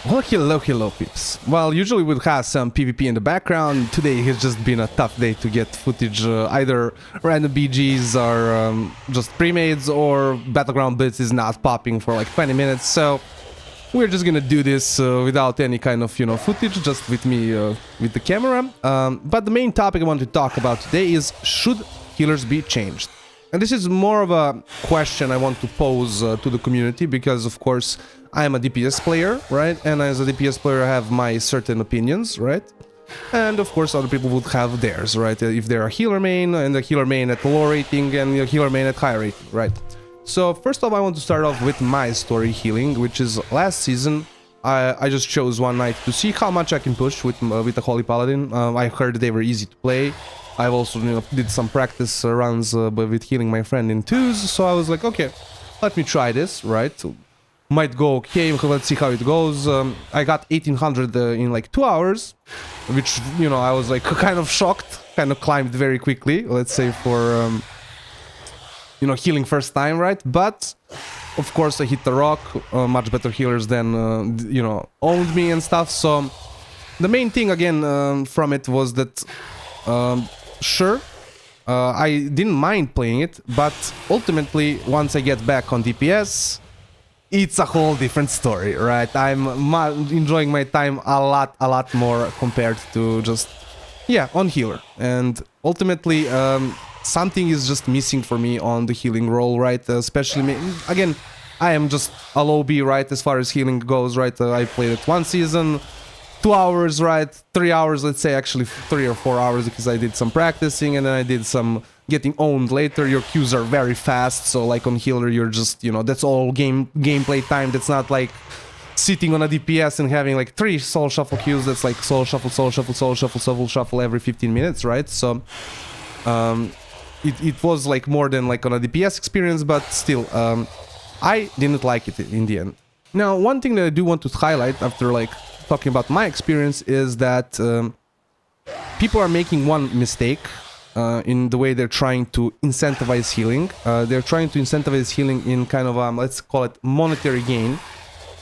Well, hello peeps. Well, usually we'll have some PvP in the background. Today has just been a tough day to get footage, either random BGs or just pre-mades, or Battleground Blitz is not popping for like 20 minutes, so we're just gonna do this without any kind of, footage, just with me with the camera. But the main topic I want to talk about today is, should healers be changed? And this is more of a question I want to pose to the community, because of course I am a DPS player, right? And as a DPS player I have my certain opinions, right? And of course other people would have theirs, right? If they're a healer main, and a healer main at low rating, and a healer main at high rating, right? So first off, I want to start off with my story healing, which is last season I just chose one night to see how much I can push with the Holy Paladin. I heard they were easy to play. I've also did some practice runs with healing my friend in 2s, so I was like, okay, let me try this, right? Might go okay, let's see how it goes. I got 1800 in like 2 hours, which, I was like kind of shocked, kind of climbed very quickly, let's say, for, healing first time, right? But, of course, I hit the rock, much better healers than, owned me and stuff, so the main thing, again, from it was that, sure, I didn't mind playing it, but ultimately, once I get back on DPS, it's a whole different story, right? I'm enjoying my time a lot more compared to just, on healer. And ultimately, something is just missing for me on the healing role, right? Especially, again, I am just a low B, right, as far as healing goes, right? I played it 1 season, 2 hours, right? 3 hours, let's say, actually 3 or 4 hours, because I did some practicing and then I did some getting owned later. Your Qs are very fast, so like on healer you're just, that's all gameplay time. That's not like sitting on a DPS and having like 3 soul shuffle Qs. That's like soul shuffle, soul shuffle, soul shuffle, soul shuffle every 15 minutes, right? So it was like more than like on a DPS experience, but still, I didn't like it in the end. Now, one thing that I do want to highlight after like talking about my experience is that people are making one mistake in the way they're trying to incentivize healing. They're trying to incentivize healing in kind of let's call it monetary gain,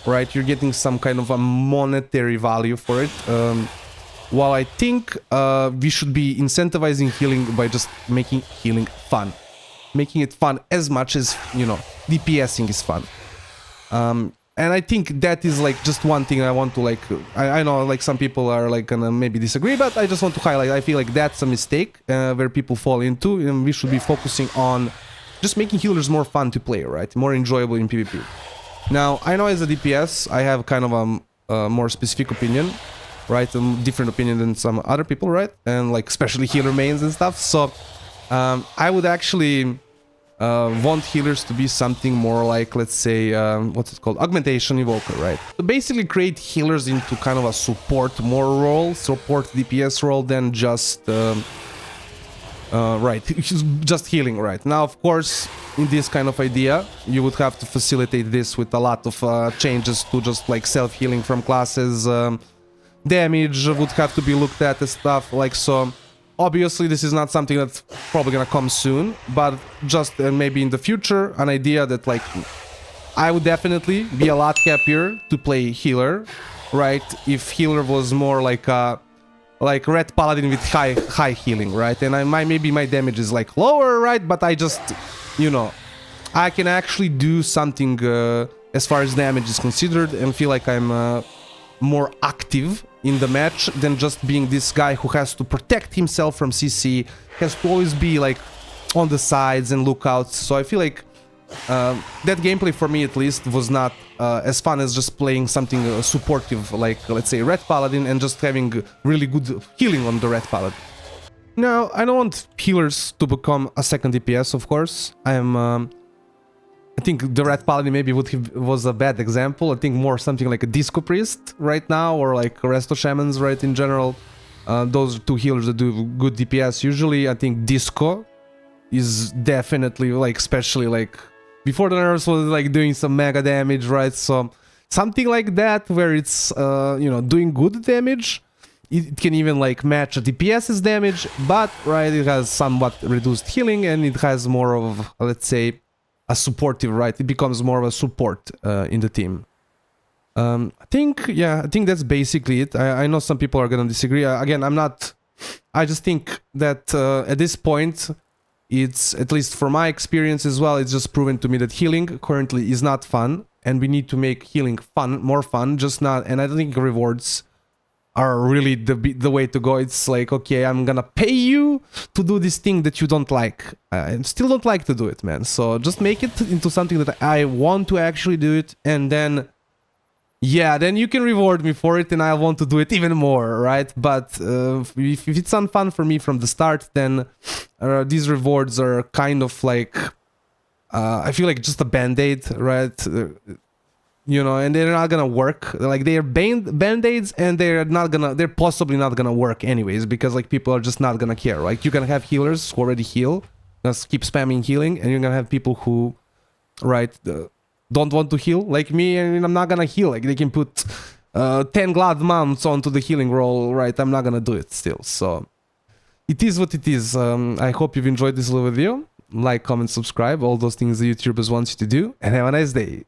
right? You're getting some kind of a monetary value for it. While I think we should be incentivizing healing by just making healing fun, making it fun as much as DPSing is fun. And I think that is like just one thing I want to like, I know like some people are like gonna maybe disagree, but I just want to highlight, I feel like that's a mistake where people fall into, and we should be focusing on just making healers more fun to play, right? More enjoyable in PvP. Now, I know as a DPS, I have kind of a more specific opinion, right? A different opinion than some other people, right? And like especially healer mains and stuff. So I would actually want healers to be something more like, let's say, what's it called? Augmentation Evoker, right? So basically create healers into kind of a support more role, support DPS role than just, right, just healing, right? Now, of course, in this kind of idea, you would have to facilitate this with a lot of changes to just like self-healing from classes. Damage would have to be looked at and stuff like so. Obviously, this is not something that's probably gonna come soon, but just maybe in the future, an idea that like I would definitely be a lot happier to play healer, right? If healer was more like red paladin with high healing, right? And maybe my damage is like lower, right? But I just, I can actually do something as far as damage is considered, and feel like I'm more active in the match than just being this guy who has to protect himself from CC, has to always be like on the sides and lookouts. So I feel like that gameplay for me at least was not as fun as just playing something supportive, like let's say Red Paladin, and just having really good healing on the Red Paladin. Now, I don't want healers to become a second DPS, of course. I think the Red Paladin maybe was a bad example. I think more something like a Disco Priest right now, or like Resto Shamans, right, in general. Those are 2 healers that do good DPS. Usually, I think Disco is definitely, like, especially, like, before the nerfs was, like, doing some mega damage, right? So, something like that, where it's, doing good damage. It can even, like, match a DPS's damage, but, right, it has somewhat reduced healing, and it has more of, let's say, a supportive, right? It becomes more of a support in the team. I think, yeah, I think that's basically it. I know some people are gonna disagree. Again, I'm not. I just think that at this point, it's, at least for my experience as well, it's just proven to me that healing currently is not fun, and we need to make healing fun, more fun. Just not, and I don't think rewards are really the way to go. It's like, okay, I'm gonna pay you to do this thing that you don't like. I still don't like to do it, man. So just make it into something that I want to actually do it, and then, yeah, then you can reward me for it, and I want to do it even more, right? But if it's unfun for me from the start, then these rewards are kind of like, I feel like just a band-aid, right? You know, and they're not gonna work. Like, they're band-aids, and they're possibly not gonna work anyways, because like people are just not gonna care. Like, you're gonna have healers who already heal, just keep spamming healing, and you're gonna have people who, right, don't want to heal like me, and I'm not gonna heal. Like, they can put 10 glad mounts onto the healing roll, right? I'm not gonna do it still. So it is what it is. I hope you've enjoyed this little video. Like, comment, subscribe, all those things the YouTubers want you to do, and have a nice day.